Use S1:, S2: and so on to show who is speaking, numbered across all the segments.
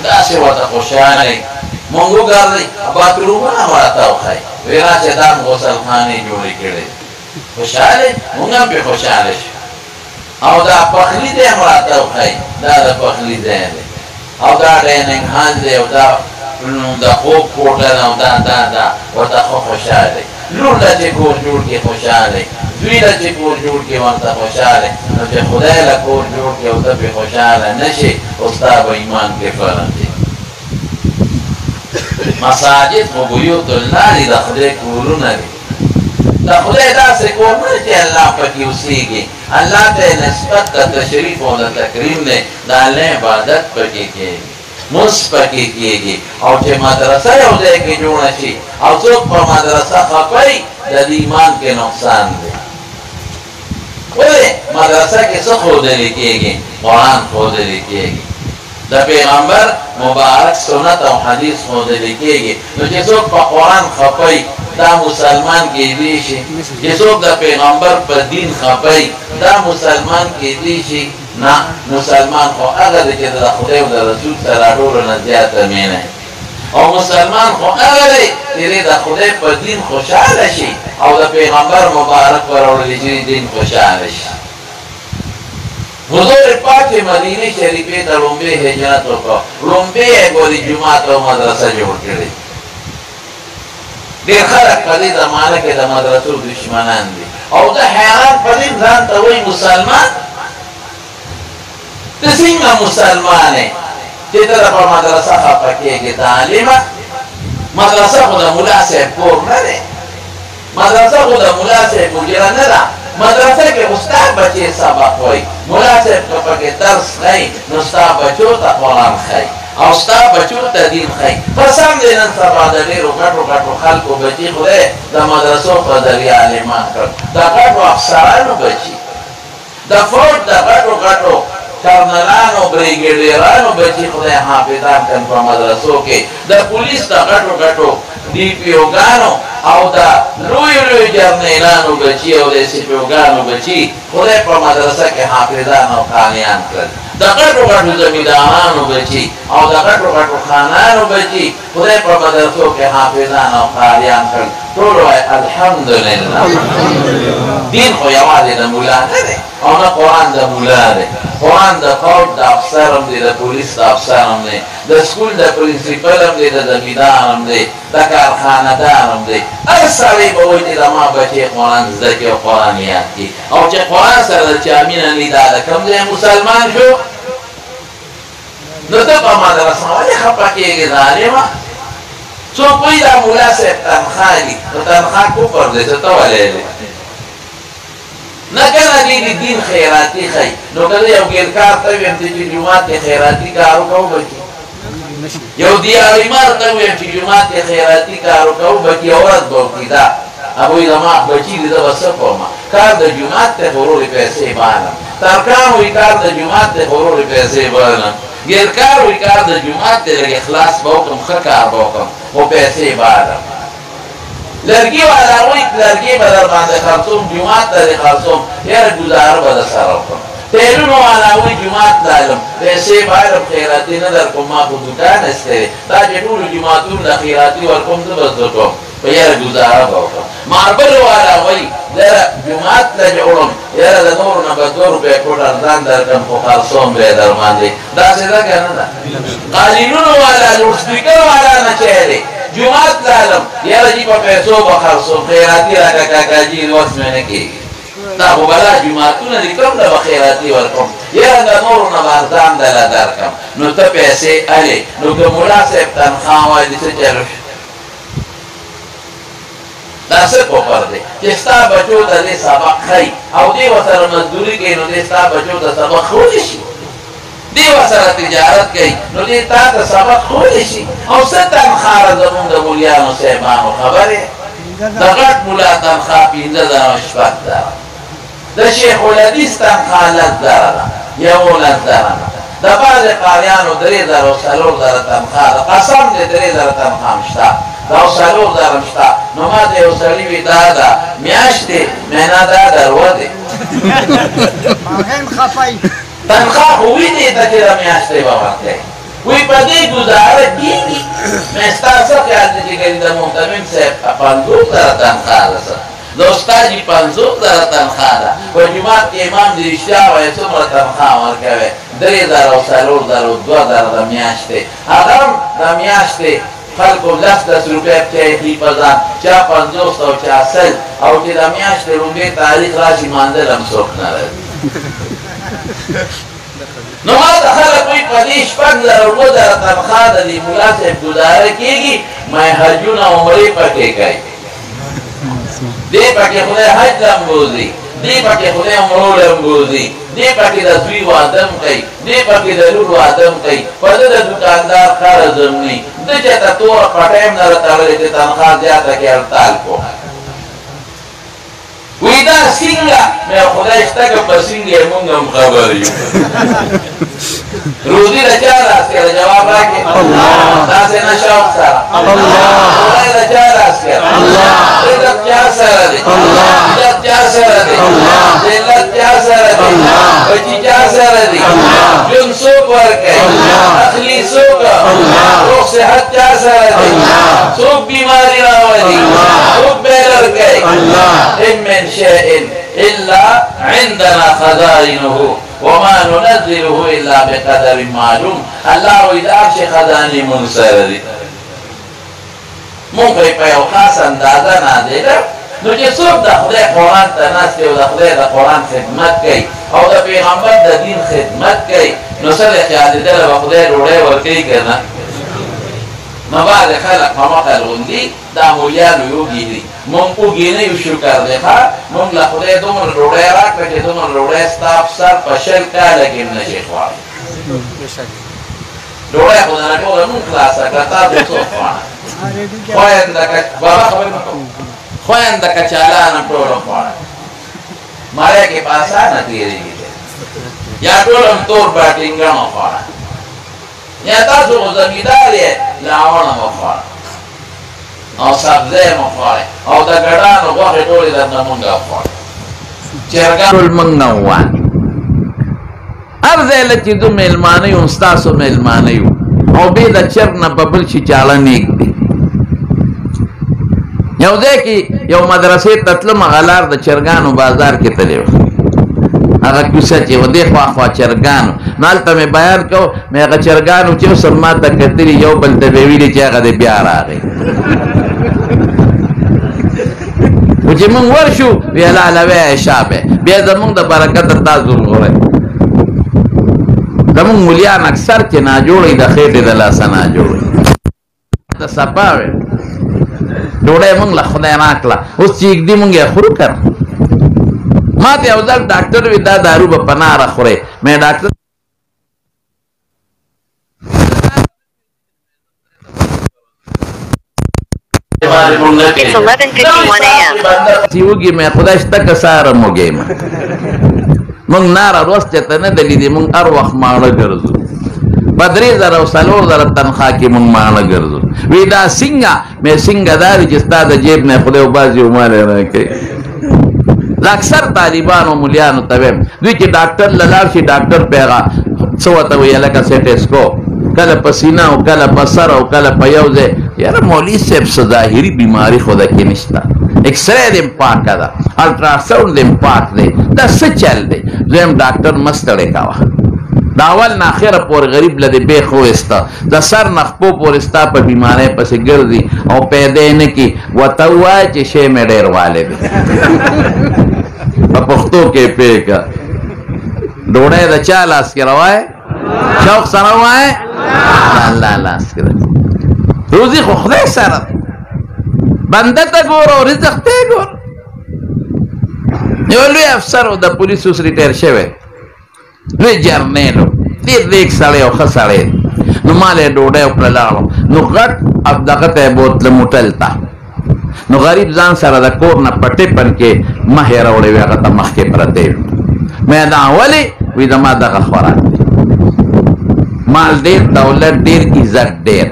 S1: تاسي وتخشاني مونږ ګرځي باترومونه مراته وخای ویرا چې دا غسل خانه جوړې کړې خوشاله مونږ به خوشاله شو او دا پخلی دې مراته وخای دا د پخلی دې او دا ډینګ هان دې او دا خوب کوټه دا ورته خوشاله لور چې کور جوړ کې خوشاله دوی چې کور جوړ کې ورته خوشاله نو چې خدای له کور جوړ کې او ته به خوشاله نشي او ستا ایمان کې فرق دی مساجد و بیوت الله دی د خدای کورونه دي د خدای داسې کورونه چې الله پکې اوسېږي الله ته نسبت د تشریف او د تکریم دی د الله عبادت پکې کېږي مونځ پکې کېږي او چې مدرسه یو ځای کې جوړه شي او څوک په مدرسه خفوي د ایمان کې نقصان دی ولې مدرسه کې څه ښودل کېږي قرآن ښودل کېږي د پیغمبر مبارک سنت او حدیث ښودل کېږي نو چې څوک په قرآن خفوي دا مسلمان کېدی شي چې څوک د پیغمبر په دین خفوي دا مسلمان کېدی شي نه مسلمان خو هغه دی چې د خدای او د رسول سره ټولو نه زیاته مینه او مسلمان خو هغه دی چې د خدای په دین خوشحاله شي او د پیغمبر مبارک په راوړل شوي دین خوشحاله شي حضور پاک مدینه شریفه ته لومبی هجرت وکړ لومبی یې ګوري جومات او مدرسه جوړ کړې ډېر خلک په دې زمانه کې د مدرسو دشمنان دي او د حیران په دې ځان ته وایي مسلمان ته څنګه مسلمان یې چې ته په مدرسه خفه کېږې تعلیمه مدرسه خو د ملا صاحب کور نه دی مدرسه خو د ملا صاحب اجره نه ده مدرسه کې استاد بچې سبق وایي ملا صاحب که پکې درس ښایي نو ستا بچو ته قرآن ښایي او ستا بچو ته دین ښایي پس هم دی نن سبا د ډېرو غټو خلکو بچي خدای د مدرسو په ذریعه عالمان کړ د غټو افسرانو بچي د فوج د غټو کرنلانو بریګیډیرانو بچي خدای حافظان کړ په مدرسو کې د پولیس د غټو ډي پي اوګانو او د لوی جرنیلانو بچي او د سی پي اوګانو بچي خدای په مدرسه کې حافظان او قاریان کړل د غټو زمیندارانو بچي او د غټو خانانو بچي خدای په مدرسو کې حافظان او قاریان کړل ټول وایي الحمدلله دین خو یوازې د مولا نه دی او نه قرآن د مولا دی قرآن د فوج د افسر هم دی د پولیس د افسر هم دی د سکول د پرنسپل هم دی د زمیندار هم دی د کارخانه‌دار هم دی هر سړی به وایي چې زما بچی قرآن زده کړي او قرآن یاد کړي او چې قرآن سره د چا مینه لیدا د کوم ځای مسلمان شو نو ته په مدرسه ولې خفه کېږې ظالمه څوک وایي دا ملا صاحب تنخواه دي نو تنخواه کفر دی څه ته ولې دی نه کنه دې دین خیراتي ښایي نو که زه یو ګیرکار ته ویم چې جومات کې خیراتي کار وکړو بچي یو دیاریمار ته ویم چې جومات کې خیراتي کار وکړو بچي ورځ به وکړي دا هغوی زما بچي دي زه به څه کوم کار د جومات ته خو ورورې پیسې بالم ترکان وایي کار د جومات ته خو ورورې پیسې بالم ګیرکار وایي کار د جومات ته لږ اخلاص به وکړم ښه کار به وکړم خو پیسې بالم لرګي والا وایي لرګي به در باندې خرڅوم جومات ته دې خرڅوم یاره ګزاره به در سره وکړم تیلونو والا وایي جومات لالم پیسې بالم خیراتي نه در کوم ما خو دوکان استی دی دا چې ټولو جوماتونو له خیراتي ورکوم زه به زده کوم په یاره ګزاره به وکړم ماربل والا وایي یاره جومات له جوړم یاره د نورو نه به 2 روپۍ فوټ ارزان درکړم خو خرڅوم به یې در باندې داسې ده که نه ده قالینونو والا لوډسپیکر والا نه چی دی جومات لالم یاره جی په پیسو به خرڅوم خیراتي راکړه کاکاجي وس مې نه کېږي دا خو بلا جوماتونه دي کوم له به خیراتي ورکړم یاره د نورو نه به ارزان دله درکړم نو ته پیسې الې نو که ملا صاحب تنخواه وایي د څه چلو دا څه کفر دی چې ستا بچو ته دې سبق ښایي او دې ورسره مزدوري کوي نو دې ستا بچو ته سبق ښولی شي دې ورسره تجارت کوي نو دې تا ته سبق ښولی شي او څه تنخواه زمونږ د مولیانو صاحبانو خبر یې د غټ ملا تنخواه 15 زره شپږ زره د شیخ الحدیث تنخواه 10 زره ده 11 زره ده د بعضې قاریانو 3 زره او 4 زره تنخواه ده قسم دې 3 زره تنخواه هم شته دا 4 زره شته نو ما ته یو سړي وي دا ده میاشتې مهینه دا درو دی تنخواه خو وینې ته چې دا میاشتې به ورکوي وی پدې گزاره کیږي مې ستاسو خیال دې چې د محتمم صاحب 50,000 تنخواه ده د استاد 50,000 تنخواه ده په جماعت کې امام دې رښتیا وایي څومره تنخواه ورکوي 3,000 او 4,000 او 2,000 د میاشتې هغه د میاشتې خلکو 10 روپۍ پکې په ځان چا 50 او چا 100 او چې د میاشتې لومړی تاریخ راشي مانځل هم څوک نه راځي نو ما د خلک وایي په دې 6,000 تنخواه د دې ملا صاحب ګزاره کېږي مې حجونه عمرې پکې کوي دې پکې خدای حج هم بوځي دې پکې خدای عمرو هم بوځي دې پکې د زوی واده هم کوي دې پکې د لور واده هم کوي په ده د دوکاندار قرض هم نی ده چې ته توره پټۍ هم نه راتړلې چې تنخواه زیاته کړې هړتال کو وی دا څنګه مې خدای شته که په څنګه یې مونږ هم خبر یو روزي د چا لاس کې جواب راکړي داسې نه شوق سره خدای د چا لاس کې عزت چا سره دی عزت چا سره دی ذلت چا سره دی بچي چا سره دی ژوند څوک ورکوي اخلي څوک روغ صحت چا سره دی څوک بیماري راولي څوک بیلر کوي ان من شيء الا عندنا خزائنه وما ننزله الا بقدر معلوم الله اذا عرش خزانه منصر دي مونږ په یو خاص اندازه نازله نو چې څوک د خدای قرآن ته ناست او د خدای د قرآن خدمت کوي او د پیغمبر د دین خدمت کوي نو سره خیال دې له خدای ډوډۍ ورکوي که نه نو بعد خلک په مخه لغوندي دا مولیانو یوګي دي مونږ اوږې نه یو شکر دی ښه مونږ له خدای دومره ډوډۍ راکړه چې دومره ډوډۍ ستا په سر په 20 کاله کې هم نشي خوړی ډوډۍ خو نه ټوله مونږ خلاصه کړه تاسو څوک خوړه خوینده کچالانه ټوله خوړه مړی کې په اسانه تېرېږي یا ټوله هم تور باټینګڼه خوړه یا تاسو خو زمیندار یې لاوڼه مه خوړه او سبزی مه خوړئ او د ګډانو غوښې ټولې درنه مونږ خوړه چرګان ټول مونږ نه ووان هر ځای له چې زه مېلمانه یم ستاسو مېلمانه یو او بې د چرګ نه به بل شي چاړه نیږدي یو ځای کې یو مدرسې ته تلم هغه لار د چرګانو بازار کې تللی و هغه کوڅه چې و دې خوا خوا چرګانو نو هلته مې بیان کو مې هغه چرګانو چې اوس ما ته کتلي یو بل ته مې ویلي چې هغه دې بیا راغی خو چې مونږ ورشو وی لالوی شابه بیا زمونږ د برکت تاسو وګورئ زمونږ مولیان اکثر چې ناجوړی د خېټې د لاسه ناجوړی د صفا وی ډوډۍ مونږ له خدای راکړه اوس چې ږدي مونږ یې خورو که ما ته یو ځل ډاکټر وي دا دارو به په ناره خورې مې ډاکټر
S2: It's 11:51 a.m.
S1: چې وږي مې خدای شته که سهاره موږی یم مونږ ناره روز چې ته نه ده لیدې مونږ هر وخت ماړه ګرځو په 3,000 او 4,000 تنخواه کې مونږ ماړه ګرځو وی دا څنګه مې څنګه دا دی چې ستا د جیب نه خدای وباسي او مال یې راکوي د اکثر طالبانو مولیانو ته ویم دوی چې ډاکټر له لاړ شي ډاکټر پې هغه څه ورته وایي لکه سټسکوپ کله په سینه او کله په سر او کله په یو ځای یاره مولوي صاحب څه ظاهري بیماري خو ده کې نشته ایکسرې دې پاکه ده الټراساونډ دې پاک دی دا څه چل دی دویم ډاکټر مه ستړی کوه د اول نه اخره پورې غریب له دې بیخ وویسته د سر نه خپو پورې ستا په بیمارۍ پسې ګرځي او پیدا یې نه کړي ورته ووایه چې شی مې ډېر والی دی په پښتو کې یې پرې کړه ډوډۍ د چا لاس کې روایې شوق سره ووایې د الله لاس کې ده روزي خو خدای سره بنده ته ګوره او رزق ته یې ګوره یو لوی افسر و د پولیس اوس ریټایر شوی لوی جرنیل و ډېر نیک سړی او ښه سړی نو مال یې ډوډۍ وکړه لاړو نو غټ دغه ته یې بوتلم هوټل ته نو غریب ځان سره د کور نه په ټپن کې مخې راوړی وي هغه ته مخکې پرتی مې دا ولې وي زما دغه خوراک دی مال ډېر دولت ډېر عزت ډېر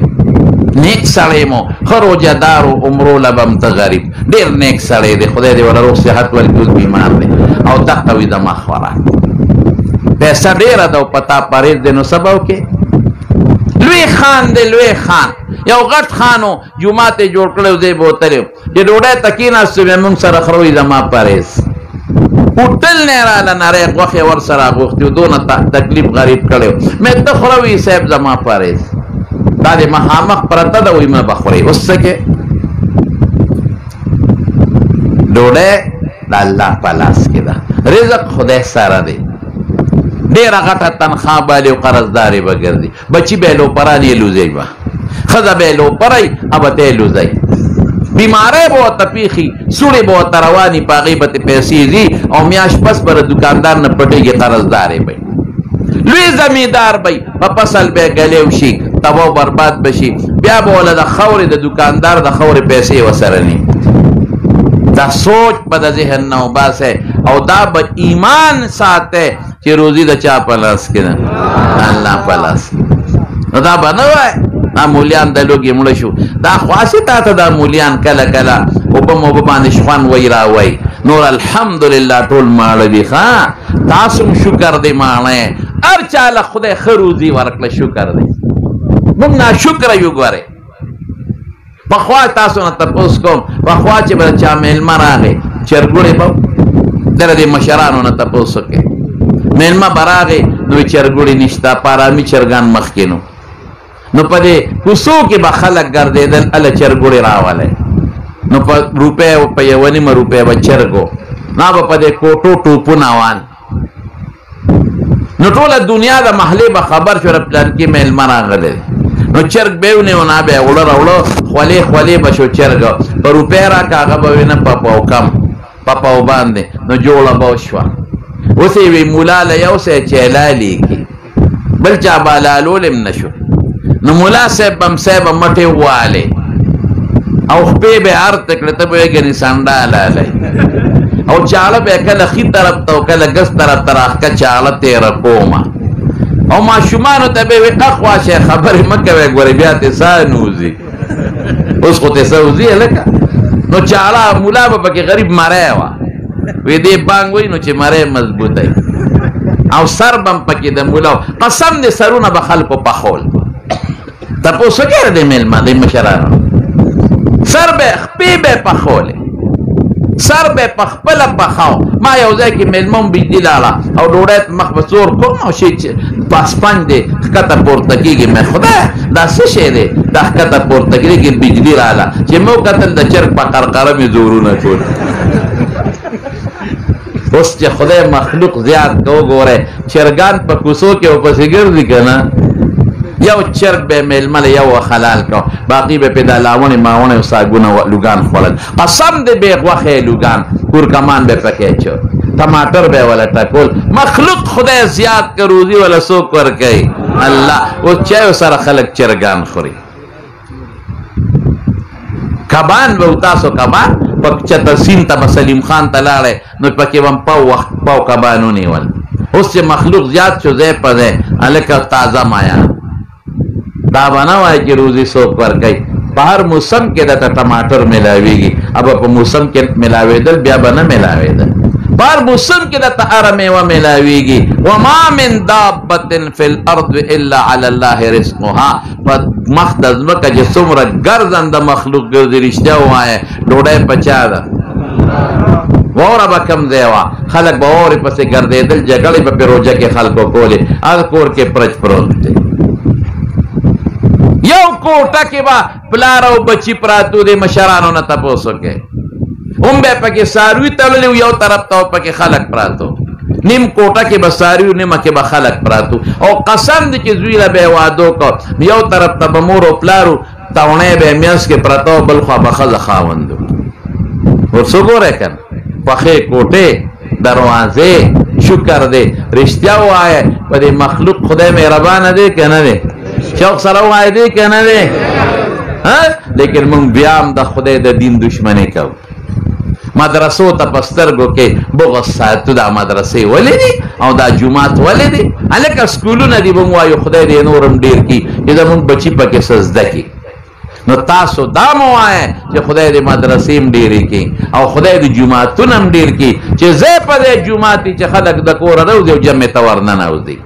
S1: نیک سړی مو ښه روجهدار و عمرو له به هم ته غریب ډېر نیک سړی دی خدای دې وله روغ صحت ورکړي اوس بیمار دی او دغه وي زما خوراک پیسه ډېره ده او په تا پرهېز دی نو څه به وکړې لوی خان دی لوی خان یو غټ خانو جومات یې جوړ کړی دی بوتلی چې ډوډۍ ته کېناستو بیا موږ سره خروي زما پرهیز هوټل نه یې راله نری غوښې ور سره غوښتي دونه تکلیف غریب کړی و مې ته خروي صاحب زما پرهیز دا د مخامخ پرته ده وایي مه به خورئ اوس څه کې ډوډۍ د الله په لاس کې ده رزق خدای سره دی ډېره غټه تنخوا بالي او قرضدارې به ګرځي بچي به یې لوپران یې لوځئ به ښځه به یې لوپرئ او به ته یې لوځئ بیماری به ورته پیښي سوړې به ورته رواني په هغې به تې پیسې ځي او میاشت پس به د دوکاندار نه پټېږي قرضدارې به لوی زمیندار به په فصل به یې ګلیو شي تباه و برباد به شي بیا به وله د خاورې د دوکاندار د خاورې پیسې ورسره ني دا سوچ به د ذهن نه وباسئ او دا به ایمان ساتئ چې روزي د چا په لاس کې ده الله په لاس نو دا به نه وای دا مولیان د لوږې مړه شو دا خواسې تا ته دا مولیان کله کله اوبه موبه باندې شخوان وی را وی نور الحمدلله ټول ماړه دي ښه تاسو هم شکر دی ماڼی هر چا له خدای ښه روزي ورکړه شکر دی موږ ناشکره یو ګورئ پخوا تاسو نه تپوس کوم پخوا چې به چا میلمه راغی چرګوړې به دله دې مشرانو نه تپوس وکړې میلمه به راغی نو چرګوړې نشته په ارامي چرګان مخکې نو په دې کوڅو کې به خلک ګرځېدل هله چرګوړې راولی نو په روپۍ په یوه نیمه روپۍ به چرګو نا به په دې کوټو ټوپونه وان نو ټوله دنیا د محلې به خبر شو پلان کې میلمه راغلی نو چرګ به ونیو نه به وړه راوړه خولې خولې به شو چرګ په روپۍ راکړه هغه به وي نه پپاو کم پپاو باندې نو جوړه به وشوه اوس یې وي ملا له یو څه چیلا لیکي بل چا به لالول هم نه شو نو ملا صاحب هم صاحب مټې والې او خپې به هرته کړې ته به یې ګنې سنډا لالی او چاړه به کله ښي طرف ته او کله ګس طرف ته راښکه چاړه تېره کومه او ماشومانو ته به یې وي اخوا شی خبرې مه کوئ ګورې بیا تې ساه نوځي اوس خو تې سه وځي هلکه نو چاړه ملا به پکې غریب مری وه وی دې بانګ وایي نو چې مری مضبوطی او سر به هم پکې د ملا قسم دې سرونه به خلکو پخول تپوس وکړه د میلمه د مشرانو سر به خپې به پخولې سر به په خپله پخاو ما یو ځای کې میلمه هم بجلي لاړه او ډوډۍ مخ به زور کوم او شي پاسپنج دی ښکته پورته کېږي مې خدای دا څه شی دی دا ښکته پورته کېږي بجلي راله چې مې وکتل د چرګ په قرقره مې زورونه ټول اوس چې خدای مخلوق زیات که وګورئ چرګان په کوڅو کې ورپسې ګرځي که نه یو چرګ به میلمه له یو حلال کو باقي به پې دا لاوڼې ماوڼې او ساګونه لوګان خوړل قسم دې بې غوښې لوګان کورکمان به پکې اچو ټماټر به یې وله ټکول مخلوق خدای زیات که روزي وله څوک ورکوي الله اوس چایو سره خلک چرګان خوري کبان به تاسو کبان په چته سین ته به سلیم خان ته لاړی نو پکې به هم پاو کبان ونیول اوس چې مخلوق زیات شو ځای په ځای هلکه تازه مایا دا به نه وایي چې روزي څوک ورکوي په هر موسم کې درته ټماټر میلاویږي اب په موسم کې میلاوېدل بیا به نه میلاوېدل په هر موسم کې درته هره میوه میلاویږي وما من دابة فی الارض الا علی الله رزقها په مخ د ځمکه چې څومره ګرځنده مخلوق ګرځي رښتیا ووایه ډوډۍ په چا ده واوره به کم ځای وه خلک به واورې پسې ګرځېدل جګړې به پې روژه کې خلکو کولې هغه کور کې پرچ پروت دی یو کوټه کې به پلار او بچي پراتو د مشرانو نه تپوس وکړئ هم به پکې څاروي تړلي یو طرف ته پکې خلک پراتو نیم کوټه کې به څاروي نیمه کې به خلک پراتو او قسم دی چې زوی له به یې واده وکړ یو طرف ته به مور او پلارو تاوڼی به یې منځ کې پرته او بل خوا به ښځه خاوند ورڅه ګورئ که نه پخې کوټې دروازې شکر دی رښتیا ووایه په دې مخلوق خدای مهربانه دی که نه دی شوق سره ووایه دی که نه دی لیکن موږ بیا هم د خدای د دین دشمني کوو مدرسو ته په سترګو کې بغض ساتو دا مدرسې ولې دي او دا جومات ولې دي هلکه سکولونه دي به مو وایو خدای دې نور هم ډېر کړي چې زموږ بچي پکې څه زده کړي نو تاسو دا مو وایه چې خدای دې مدرسې هم ډېرې کړي او خدای دې جوماتونه هم ډېر کړي چې ځای په ځای جومات دي چې خلک د کوره راوځي او جمعې ته ورننوځي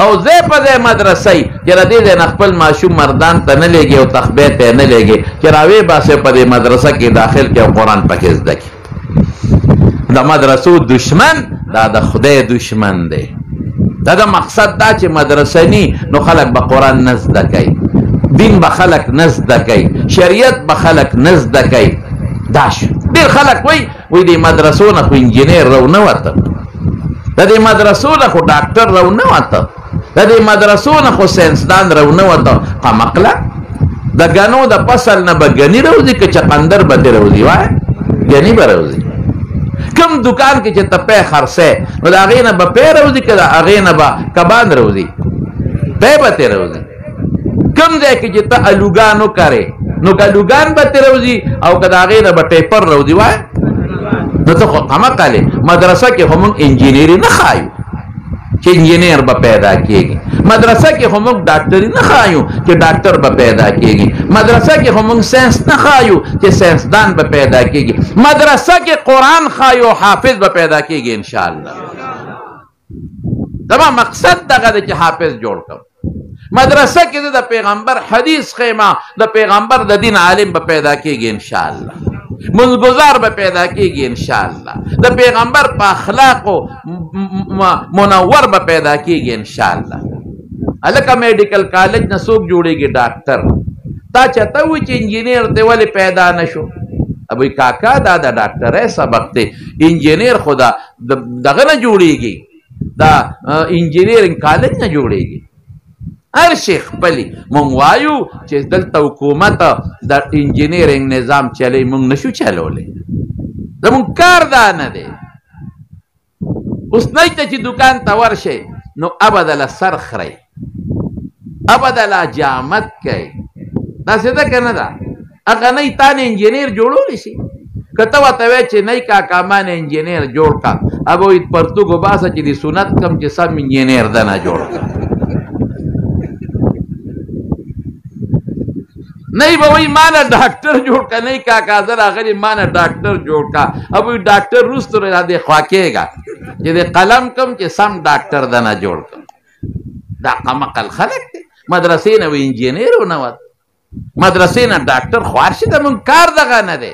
S1: او زه په دې مدرسې چې ردی دې خپل ماشوم مردان ته نه لګي او تخبه ته نه لګي چې راوي باسه په دې مدرسه کې داخل کې قرآن پکې زده کی دا مدرسو دشمن دا د خدای دشمن دی دا مقصد دا چې مدرسه ني نو خلک به قرآن نه زده کوي دین به خلک نه زده کوي شریعت به خلک نه زده کوي دا شو ډېر خلک وایي د مدرسو نه خو انجینر رو نه وته د دې مدرسو نه خو ډاکټر رو نه وته د دې مدرسو نه خو ساینسدان رو نه وته قمقله د ګنو د فصل نه به ګني روزي که چقندر به دې روزي وای ګني به روزي کم دکان کې چې ته پې خرڅې نو د هغې نه به پې روزي که د هغې نه به کبان روزي پې به تې روزي کم ځای کې چې ته الوګان وکرې نو که الوګان به تې روزي او که د هغې نه به ټیپر روزي وای نو ته خو قمقلې مدرسه کې خو موږ انجینري نه ښایو چې انجینر به پیدا کېږي مدرسه کې خو موږ ډاکټري نه ښایو چې ډاکټر به پیدا کېږي مدرسه کې خو موږ ساینس نه ښایو چې ساینسدان به پیدا کېږي مدرسه کې قرآن ښایو حافظ به پیدا کېږي انشاءالله زما مقصد دغه دی چې حافظ جوړ کړم مدرسه کې د پیغمبر حدیث خیمه د پیغمبر د دین عالم به پیدا کېږي انشاءالله منگزار به پیدا کېږي انشاءالله د پیغمبر په اخلاقو منور به پیدا کېږي انشاءالله هلکه میډیکل کالج نه څوک جوړېږي ډاکټر تا چاته وایي چې انجینر دی ولې پیدا نه شو ابوی کاکا دا د ډاکټرۍ سبق دی انجینر خو دغه نه جوړېږي دا انجینرینګ کالج نه جوړېږي هر شي خپلې مونږ وایو چې دلته حکومت د انجینرینګ نظام چلی مونږ نشو چلولی زمونږ کار دا نه دی اوس نشته چې دکان ته ورشئ نو ابدله سر خرئ ابدله جامت کوي داسې ده که نه ده هغه نه تا نه انجینر جوړولی شي که ته ورته وایې چې نه کاکا ما نه انجینر جوړ کا ابه وایي پرتوګ وباسه چې د سنت کم چې سم انجینر ده نه جوړ کا नहीं भाई माना डॉक्टर जोड़ का नहीं का काजर आखिर माना डॉक्टर जोड़ का अब डॉक्टर रूस तो रहा दे ख्वाकेगा ये दे कलम कम के सम डॉक्टर दना जोड़ का दा कमकल खलक मदरसे न वो इंजीनियर होना वात मदरसे न डॉक्टर ख्वारशी दा मुंग कार दगा न दे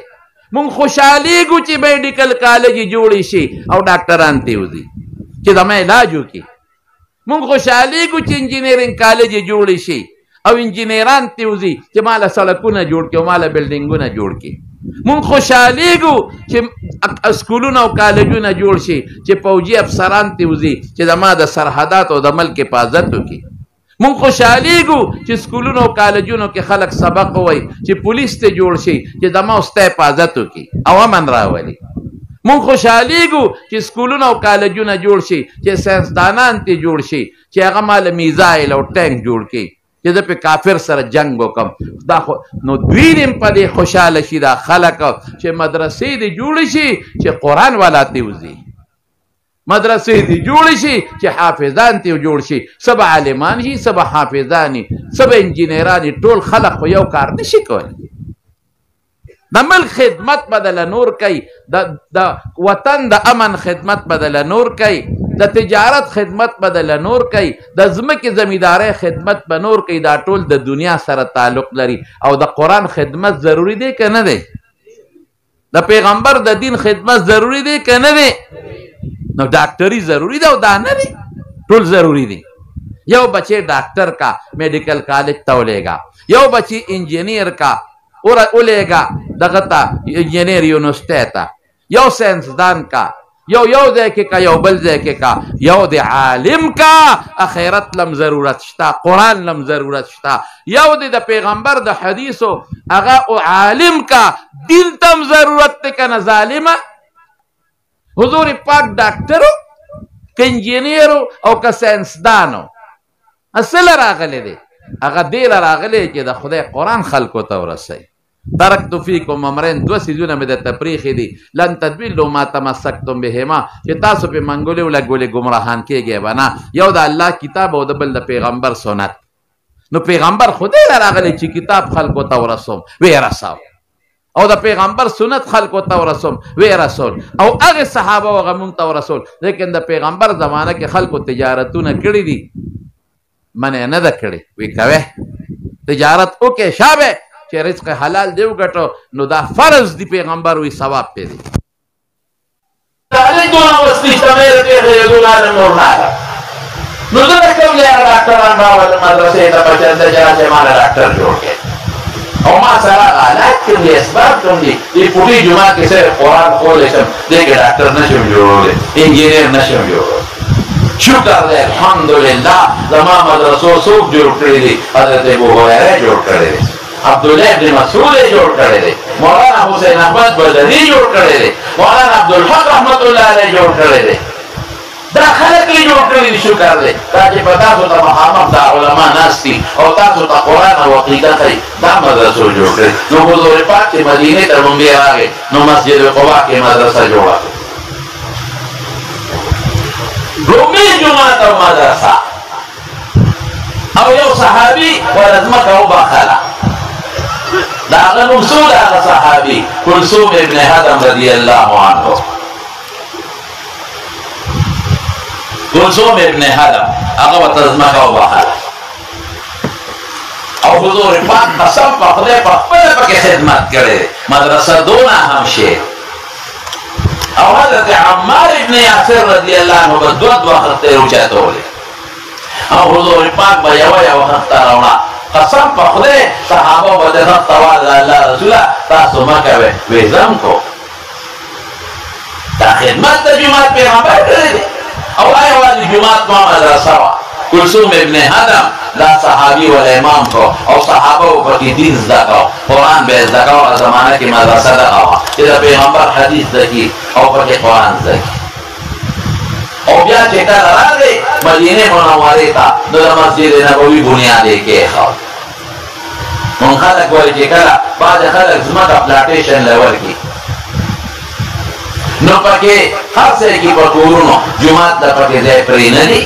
S1: मुंग खुशाली गुची मेडिकल कॉलेज जोड़ी शी और डॉक्टर आंती हुई कि दमे इलाज की मुंग खुशाली गुची इंजीनियरिंग कॉलेज जोड़ी शी او انجینیران تیوزی چې مالا سړکونه جوړ کړي او مالا بلډینګونه جوړ کړي مونږ خوشحالیږو چې اسکولونه او کالجونه جوړ شي چې فوجي افسران تیوزي چې زما د سرحدات او د ملک حفاظت وکړي مونږ خوشحالیږو چې اسکولونو او کالجونو کې خلک سبق ووایي چې پولیس ته جوړ شي چې زما او ستا حفاظت وکړي او امن راولي مونږ خوشحالیږو چې اسکولونه او کالجونه جوړ شي چې ساینسدانان ته جوړ شي چې هغه مالا میزایل او ټینک جوړ کړي چې زه په کافر سره جنگ وکم دا خو نو دوی دې په دې خوشحاله شي دا خلک چې مدرسې دې جوړې شي چې قرآن والا ته وځي مدرسې دې جوړې شي چې حافظان ته جوړ شي سبا عالمان شي سبا حافظان سبا انجینران ټول خلک خو یو کار نشي کولی د ملک خدمت بدل نور کوي د وطن د امن خدمت بدل نور کوي د تجارت خدمت بدل نور کوي د ځمکې زمیندارۍ خدمت به نور کوي دا ټول د دنیا سره تعلق لري او د قرآن خدمت ضروری دی که نه دی د پیغمبر د دین خدمت ضروری دی که نه دی نو ډاکټري ضروری ده او دا نه دی ټول ضروری دی یو بچی ډاکټر کا میډیکل کالج ته ولېږه یو بچی انجینیر کا ولېږه دغه ته انجینیر یونیورسټۍ ته یو ساینسدان کا یو ځای کې کا یو بل ځای کې کا یو د عالم کا اخرت لم ضرورت شته قرآن لم ضرورت شته یو د پیغمبر د حدیثو هغه عالم کا دین تم ضرورت دی که نه ظالمه حضور پاک ډاکټرو که انجینیرو او که ساینسدانو اصل راغلی دی هغه دې راغلی چې د خدای قرآن خلکو ته ورسوي ترکت فیکم امرین دو سیزونه مې د تفریخ دي لن تدبلوا ما تمسکتم بهما چې تاسو په منګولې ولګولې ګمراهان کېږئ به نه یو د الله کتاب او د بل د پیغمبر سنت نو پیغمبر خدای راغلی چې کتاب خلکو ته ورسوم ویې رساو او د پیغمبر سنت خلکو ته ورسوم ویې رسول او هغې صحابه هغه مونږ ته ورسول لیکن د پیغمبر زمانه کې خلکو تجارتونه کړي دي منه نه ده کړې وی کوي تجارت وکې شابه چې رزق حلال دی وګټو نو دا فرض دی پیغمبر وی ثواب پې دی
S3: دونه وسنشته مې ته دونه نور نه نو زه کوم ځای ډاکټران راول مدرسې ته بچا ته چې ما ډاکټر جوړ کړ او ما سره حالات کوم دي اسباب کوم دي په پوری جمعه کې سره قرآن خولې سم دغه ډاکټر نشم جوړول انجینر نشم جوړول شکر دې الحمدلله زما مدرسو څوک جوړ کړی دي حضرت ابو هريره جوړ کړی دی عبد الله بن مسعود جوړ کړی دی مولانا حسین احمد بدری جوړ کړی دی مولانا عبد الحق رحمت الله علیه جوړ کړی دی دا خلک یې جوړ کړی دي شکر دې دا چې په تاسو ته مخامخ دا علما ناست دي او تاسو ته قرآن او عقیده ښیي دا مدرسو جوړ کړي نو حضور پاک چې مدینې ته لومبې راغی نو مسجد قبا کې مدرسه جوړه کړه لومبې جومات او مدرسه او یو صحابي ورته ځمکه وبخله د هغه نوم څه د هغه صحابي کلثوم ابن هدم رضی الله عنه کلثوم ابن هدم هغه ورته ځمکه وبخله او حضور پاک قسم په خدای په خپله پکې خدمت کړی مدرسه دونه هم شی او حضرت عمار ابن یاسر رضی الله عنه به دوه وخت یې اوچتولې او حضور پاک به یو وخت راوړه قسم په خدای صحابه به د حق توال الله رسوله تاسو مه کوئ وی زم کو دا خدمت د جومات پیغمبر کړی دی او یوازې جومات ما مدرسه وه کلثوم ابن هدم دا صحابي ول امام کو او صحابه په کې دین زده کو قرآن به زده کو په زمانه کې مدرسه ده چې د پیغمبر حدیث زکی او په کې قرآن زکی او بیا چې کله راغی مدینه منورې ته د مسجد نبوي بنیاد یې کېښود نو خلک وایي چې کله بعضې خلک ځمکه پلاټیشن له ورکړي نو پکې هر څه کې په کورونو جومات ته پکې ځای پرې نه دي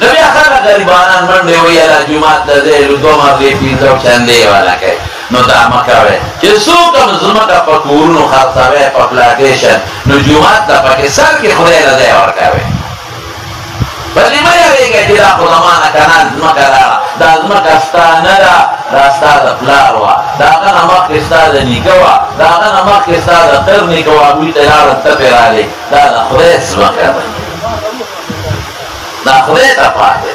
S3: نو بیا خلک غریبانان منډې وایي یاره جومات ته ځای دوه مرغې پنځه چندې والا کوي نو دا مه کوئ چې څوک هم ځمکه په کورونو خرڅوئ په پلاټیشن نو جومات ته پکې سر کې خدای له ځای ورکوئ بلې مه یارېږئ چې دا خو زما نه کنال ځمکه راغله دا ځمکه ستا نه ده دا ستا د پلار وه د هغه نه مخکې ستا د نیکه وه د هغه نه مخکې ستا د تر نیکه وه هغوی ته لاړه ته پرې رالې دا د خدای ځمکه ده دا خدای ته پاتې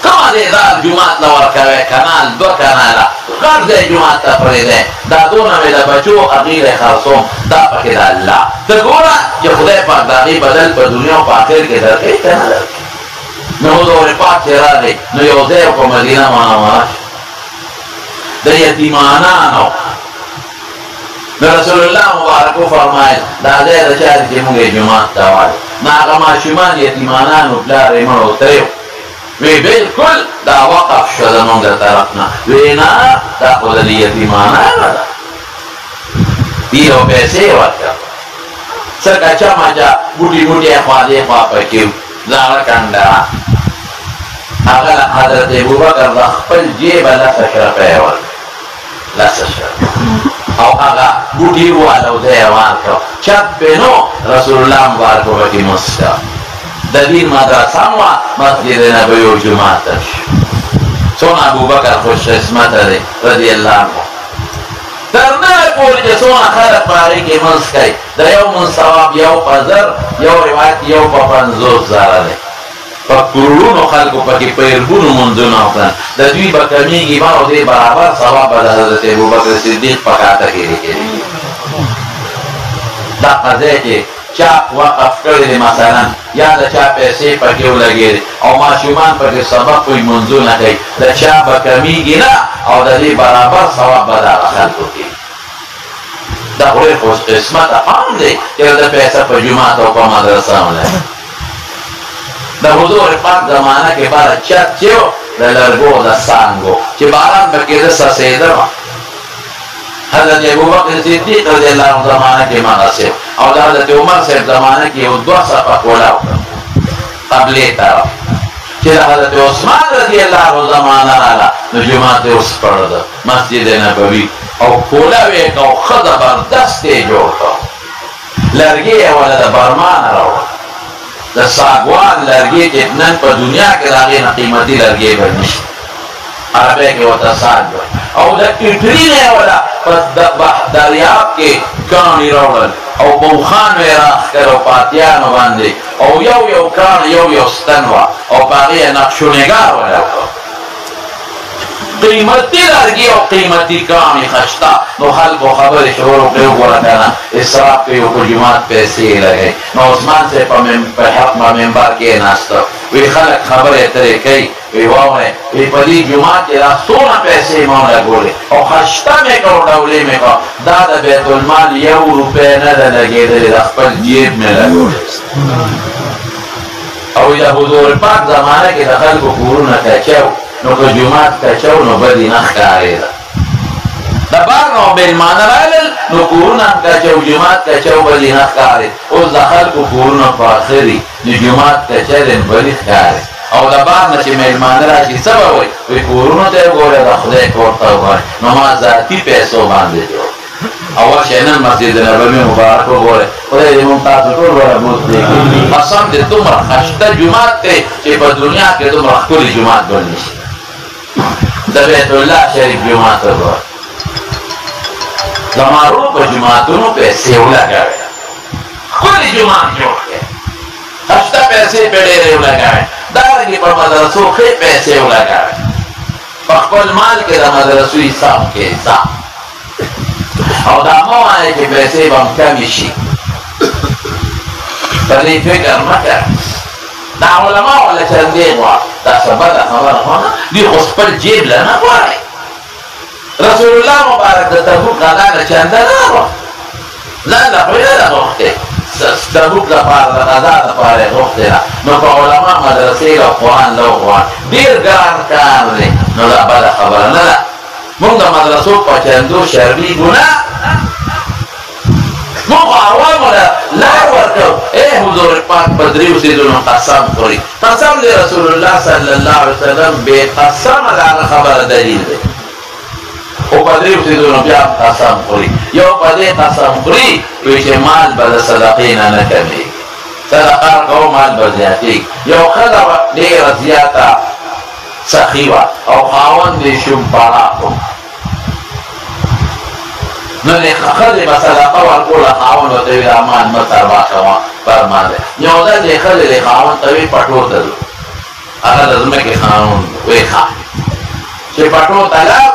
S3: کومه دی دا جومات له ورکوئ کنال دوه کناله غټ دی جومات ته پرېږدی دا دونه مې د بچو هغې له خرڅوم دا پکې د الله ته ګوره چې خدای پاک د هغې بدل په دنیا او په آخر کې درکوي که نه درکوي نو حضور پاک چې راغی نو یو ځای په مدینه منوره د یتیمانانو د رسول الله مبارک وفرمایل دا ځای د چا دی چې موږ یې جومات ته وایو نو هغه ماشومان یتیمانانو پلار یې مړ او تریو وی بالکل دا وقف شو زمونږ د طرف نه وی نه دا خو د یتیمانانو ده دې او پیسې یې ورکړه څه کچا مچا بوټي بوټي یې خوا دې خوا پکې زاړه کنډه هغه حضرت ابوبکر د خپل جیبه لسه شرفه یې ورکړه لسه شرفه او هغه بوټي والو ځای یې ورکړه چپ پې نو رسول الله مبارک پکې مسکه د دین مدرسه هم وه مسجد نبوي او جومات ته شو څونه ابوبکر خوش قسمته دی رضی الله عنه تر ننه پورې چې څونه خلک په هغې کې منځ کوي د یو منځ ثواب یو په زر یو روایت یو په 50 زره دی په کروڑونو خلکو پکې په اربونو منځونه وکړل د دوی به کمیږي ما او دې برابر ثواب به د حضرت ابوبکر صدیق په کاته کې لیکلي دغه ځای کې چا وقف کړی دی مثلا یا د چا پیسې پکې ولګېدې او ماشومان پکې سبق وي منځونه کوي د چا به کمیږي نه او د دې برابر ثواب به د هغه خلکو کې دا خدای خوش قسمته هم دی چې د پیسه په جومات او په مدرسه ولګي د حضور پاک زمانه کې باره چت چې و د لرګو د څانګو چې باران به کېده څڅېده وه حضرت ابوبکر صدیق رضی الله عنه زمانه کې مغسې او د حضرت عمر صاحب زمانه کې یو 2 صفه کولا وکړه قبلې طرف چې د حضرت عثمان رضی الله عنه زمانه راغله نو جومات یې وسپړده مسجد نبوي او کولا وې کړه او ښه زبردست یې جوړ کړه لرګي یې وله د برمانه راوړه د ساګوان لرګي چې نن په دنیا کې د هغې نه قیمتي لرګي به نشته عربی کې ورته ساګ او د اټري نه یې ولا په دریاب کې کاڼي راوړل او بوخان یې راښکل او پاتیانو باندې او یو کاڼ یو ستن وه او په هغې یې نقشونګار ولا قیمتي لرګي او قیمتي کاڼي خشته نو خلکو خبرې شروع کړې وګوره که نه اسراف کوي او په جومات پیسې یې لګوي نو عثمان صاحب په حق منبر کېناسته وی خلک خبرې اترې کوي وی واورئ وی په دې جومات کې دا څومره پیسې ما لګولې او خشته مې کړ او ډولې مې کړ دا د بیت المال 1 روپۍ نه ده لګېدلې د خپل جیب مې لګولې او د حضور پاک زمانه کې د خلکو کورونه کچو نو که جومات کچو نو بدې نه ښکارېده د بار نو مېلمانه رالل نو کورونه هم کچو جومات کچو بدې نه ښکارېد اوس د خلکو کورونه پاخه دي نو جومات کچرې بدې ښکارېد او د بار نه چې مېلمانه راشي څه به وایي وایي کورونو ته یې ګورې د خدای کور ته وګورئ نو ما ذاتي پیسو باندې جوړ او ورشئ نن مسجد نبوي مبارک وګورئ خدای دې مونږ تاسو ټول وربوس دی قسم دې دومره ښایسته جومات دی چې په دنیا کې دومره ښکلي جومات بل نشي د بیت الله شریف جومات وګورئ زمارو په جوماتونو پیسې ولګوئ ښکلي جومات جوړ کړئ ښایسته پیسې پرې ډېرې ولګوئ دارنګې په مدرسو ښې پیسې ولګوئ په خپل مال کې د مدرسو حساب کې حساب او دا مه وایئ چې پیسې به هم کمې شي په دې فکر مه کوئ دا علماو له چندې غواړي دا څه بده خبره خو نه دوی خو خپل جیب له نه غواړي رسول الله مبارک د تبوک غذا له چنده نه غواړي ځان له خو یې نه ده غوښتې تبوک لپاره د غذا لپاره یې غوښتې ده نو په علما مدرسې او قرآن له وغواړي ډېر ګران کار دی نو دا بده خبره نه ده مونږ د مدرسو په چندو شربي ګناه مونږ عوامو له لار ورکړو ای حضور پاک په دریو څیزونو قسم خوري قسم د رسول الله صلی الله علیه وسلم بې قسمه د هغه خبره دلیل دی خو په دریو څیزونو بیا هم قسم خوري یو په دې قسم خوري وایي چې مال به د صدقې نه نه کمېږي صدقه کوو مال به زیاتېږي یو ښځه به ډېره زیاته سخي وه او خاوند یې شومپړاک و نو د ښځې به صدقه ورکوله خاوند ورته وي دا مال مه تربا کوه فرمان دی یو ځل دې ښځې د خاوند ته وي پټو ته ځو هغه د ځمکې خاوند وی ښه چې پټو ته لاړ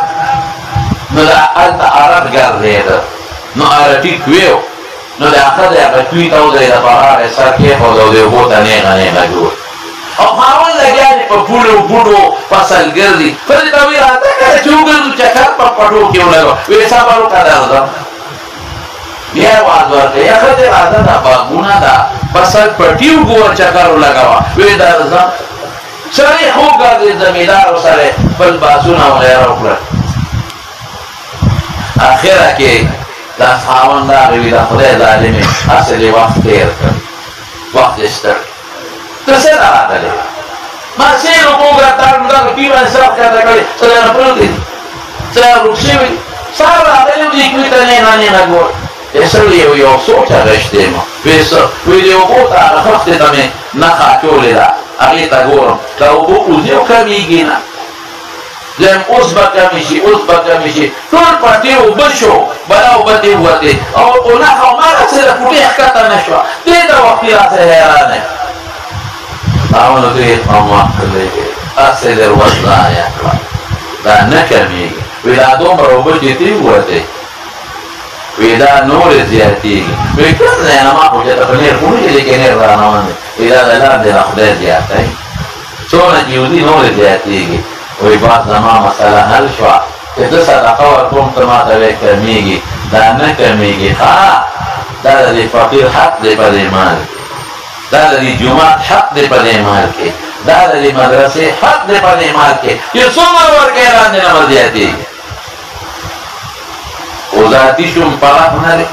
S3: نو د هلته عرب ګرځېده نو عربي کویو نو د ښځې هغه کوي ته ودرېده په غاړه سر کېښود او د اوبو ته نیغه نیغه جوړ او خاوند لګیا دی په پولو بوټو فصل ګرځي ښځې ته وایي راځه کله چې وګرځو چکر په پټو کې ولګوه وایي صبر وکړه درځم بیا یې واز ورکړه یا ښځې راځه دا باغونه ده فصل پټي وګوره چکر ولګوه وایي درځم سړی خو ګرځي زمیندارو سره خپل باسونه وغیره وکړل اخره کې دا خاوند راغی وایي د خدای ظالمې هسې دې وخت تېر کړ وخت یې ستړی ته څه نه راغلی ما سیل وګوره تا دغه پي باندې سر ښکته کړې څه درنه پرېږدي څه روغ شوي سهار راغلی و دې کوي ته نیغه نیغه ګورې ای سړي یو سوچ اخیستی ما وایي څه وایي د اوبو ته هغه خښتې ته مې نښه اچولې ده هغې ته ګورم که اوبو وځي او کمېږي نه زم اوس به کمې شي اوس به کمې شي ټول پټې اوبه شو بله اوبه دې ووتې او نښه هماغسې د پوټې ښکته نه شوه دې ته وختي راسه حیرانه خاوند ورته یې پام واخلې هسې در وضایع کړه دا نه کمېږي وایي دا دومره اوبه چې ترې ووتې وایي دا نورې زیاتېږي وایي کوم ځای نه ما خو چې ته په نېر پوهېږې دی که نېر رانهون دی وایي دا د لاندې نه خدای زیاتی څومره چې وځي نورې زیاتېږي وایي بس زما مسله حل شوه چې زه صدقه ورکوم ته ما ته وایي کمېږي دا نه کمېږي ښه دا د دې فقیر حق دی په دې مال کې دا د دې جومات حق دی په دې مال کې دا د دې مدرسې حق دی په دې مال کې چې څومره ورکوې لاندې نه به زیاتېږي خو ذاتي شومپړک نه دی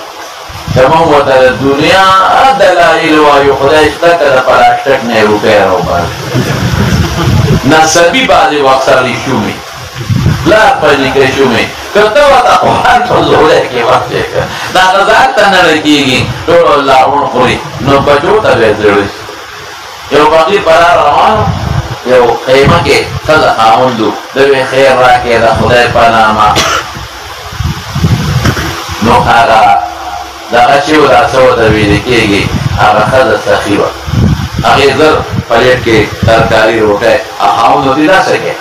S3: که موږ ورته د دنیا دلایل وایو خدای شته که د پلاستیک نه یې روپۍ راوباسي نسبي بعضې وخت سړی شومي پلار په نیکه شومي که ته ورته قرآن په زوړی کې ورتې کړه د هغه ځان ته نه رکېږي ټول لاړون خوري نو بچو ته به یې زړه شي یو فقیر پر روانو یو خیمه کې ښځه خاوند و ده وی خیر راکړې د خدای په نامه نو هغه دغه چې و دا څه ورته ویلې کېږي هغه ښځه سخي وه هغې زر پلیټ کې ترکاري روټۍ خاوند ورته داسې کې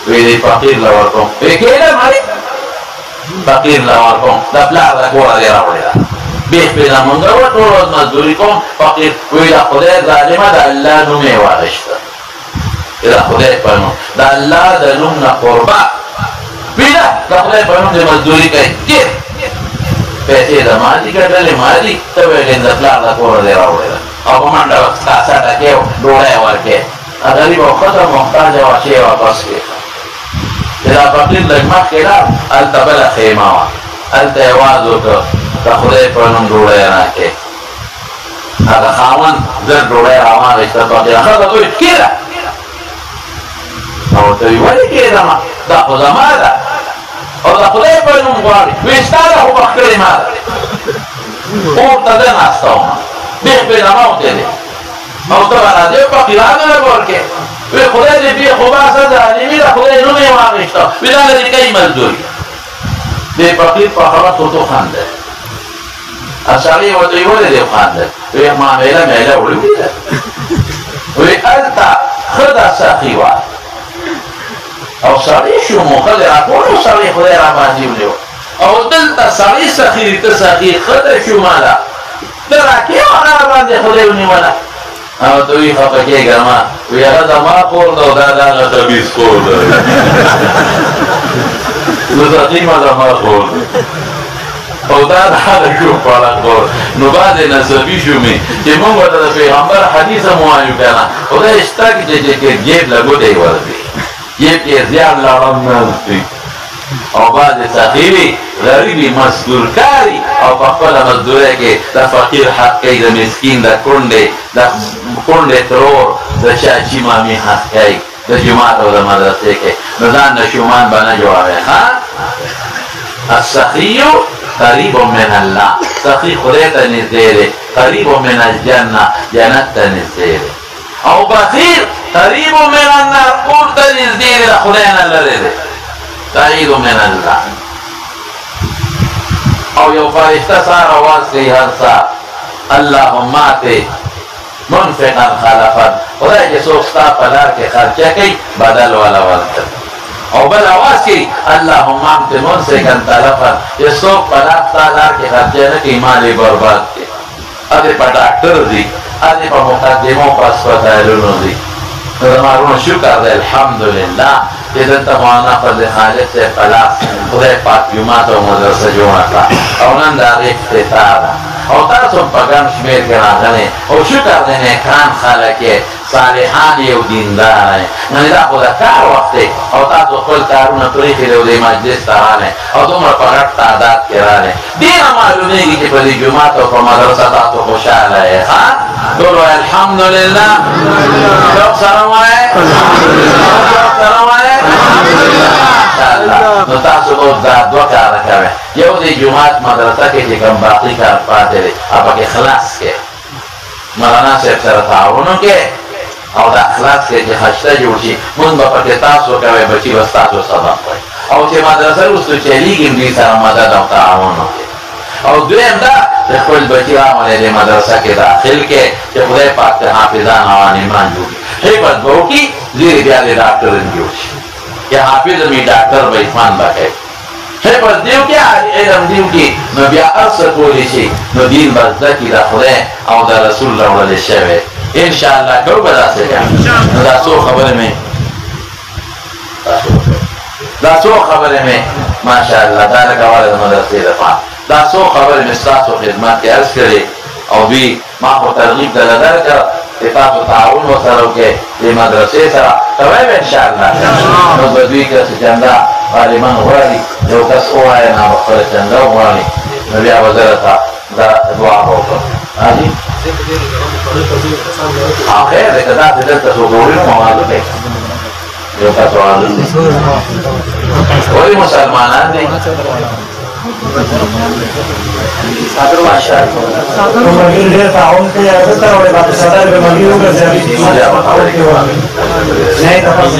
S3: وی دی فقیر له ورکوم وی کېږه مالک فقیر له ورکوم د پلار د کوره دې راوړې ده بیخ پیدا مونږه و ټول ورځ مزدوري کوم فقیر وی د خدای ظالمه د الله نوم یې واخیسته د خدای په نوم د الله د نوم نه قربه پیدا د خدای په نوم دې مزدوري کوي تېر پیسې د ما دي ګټلې ما دي ته ویلې د پلار د کوره دې راوړې ده او په منډه کاسه ډکې ډوډۍ ورکې غریب او ښځه محتاجه وه چې یې واپس کړې چې دا فقیر لږ مخکې لاړ هلته بله خیمه وه هلته یې واز وکړ د خدای په نوم ډوډۍ راکړې هغه خاوند زر ډوډۍ راواخېسته فقیره ښځه ته ویل کېده او ورته وي ولې کېدمه دا خو زما ده او د خدای په نوم غواړي وایي ستا ده خو بخ کړې ما ده پورته زه ناسته ومه بیخ بېلمه وتېدې او ته به راځې فقیرانو نه به ورکې وی خدای دې بیخ وباسه ظالمي ده خدای نوم یې واخېسته وی دا لرې کوي مزدوري دې فقیر په خبره ورته وخندل سړی ورته وی ولې دې وخندل وی معامله میله وړوکې ده وی هلته ښځه سخي وه او سړی شو مو ښځې راټولو سړی خدای راباندې ونیو او دلته سړی سخي دي ته سخي ښځه شو ماله ته راکې هغه راباندې خدای ونیوله او ته وی خفه کېږه ما وی هغه زما کور ده او دا د هغه خبیث کور ده نو سخیمه زما کور ده او دا د هغه شو پاړه کور نو بعضې نسبي شو مې چې مونږ ورته د پیغمبر حدیث هم ووایو که نه خدای شته چې جیب له ګوتې ورځي جیب کې زیان لړم نهستی او بعضې سخي وي غریبي مزدورکاري او په خپله مزدورۍ کې د فقیر حق کوي د مسکین د کونډې ترور د چاچي مامي حق کوي د جومات او د مدرسې کې نو ځان د شومان به نه جوړوئ ښه السخي قریب من الله سخي خدای ته نږدې دی قریب من الجنه جنت ته نږدې دی او بخیل قریب من النار اور ته نږدې دی د خدای نه لرې دی بعید من الله او یو فرشته سهار اواز کوي هر سهار اللهم آتِ منفقا خلفا خدای چې څوک ستا په لار کې خرچه کوي بدل والا ورکړي او بل اواز کوي اللهم آتِ ممسکا تلفا چې څوک په ستا لار کې خرچه نه کوي مال یې برباد کړي ادې په ډاکټر ځي ادې په مقدمو په هسپتالونو ځي نو د مارونو شکر دی الحمدلله چې دلته مولانا فضل خالق صاحب په لاس خدای پاک جومات او مدرسه جوړه کړه او نن د هغې افتتاح ده او تاسو هم په ګڼ شمېر کې راغلئ او شکر دی نیکان خلک یې صالحان یې او دینداره یې نو دا خو د کار وخت دی او تاسو خپل کارونه پرېښي دی او دې مجلس ته راغلئ او دومره په غټ تعداد کې راغلئ دې نه معلومېږي چې په دې جومات او په مدرسه تاسو خوشحاله یې ښه ټول وایي الحمدلله څوک سره وایي څوک سره وایي نو تاسو اوس دا دوه کاره کوئ یو د جومات مدرسه کې چې کوم باقي کار پاتې دی هغه پکې خلاص کې مولانا صاحب سره تعاون وکړئ او د اخلاص کې چې خشته جوړ شي مونږ به پکې تاسو کوئ بچي به ستاسو سبق وایي او چې مدرسه وروسته چلیږي دوی سره مدد او تعاون وکړئ او دویم دا چې خپل بچي راولئ دې مدرسه کې داخل کې چې خدای پاک ته حافظان او عالمان جوړ کړي حفظ به وکړي زیر بیا د ډاکټرن جوړ شي یا حافظ می ډاکټر به ایمان به کوي حفظ دیو کې علم دیو کې نو بیا هر څه کولی شي نو دین به زده کړي د خدای او د رسول راوړلی شوی انشاءالله کوو به داسې بیا نو دا څو خبرې مې ماشاءالله دا لکه واله د مدرسې دپاره دا څو خبرې مې ستاسو خدمت کې عرض کړې او دوی ما خو ترغیب دله درکړه چې تاسو تعاون ورسره وکړئ دې مدرسې سره کوئ به انشاءالله نو به دوی که څه چنده عالمان غواړي یو کس ووایه نه به خپله چنده وغواړي نو بیا به زه راته دا دعا به وکړم حاجي خیر دی که داسې دلته څوک وړي نو موازه کوي یو کس واده دی ولې مسلمانان دي
S4: صادر ماشاء صادر مګر ډېر تعاون کوي هغه تر وړي باندې صادر به مګر وګرځي نه تاسو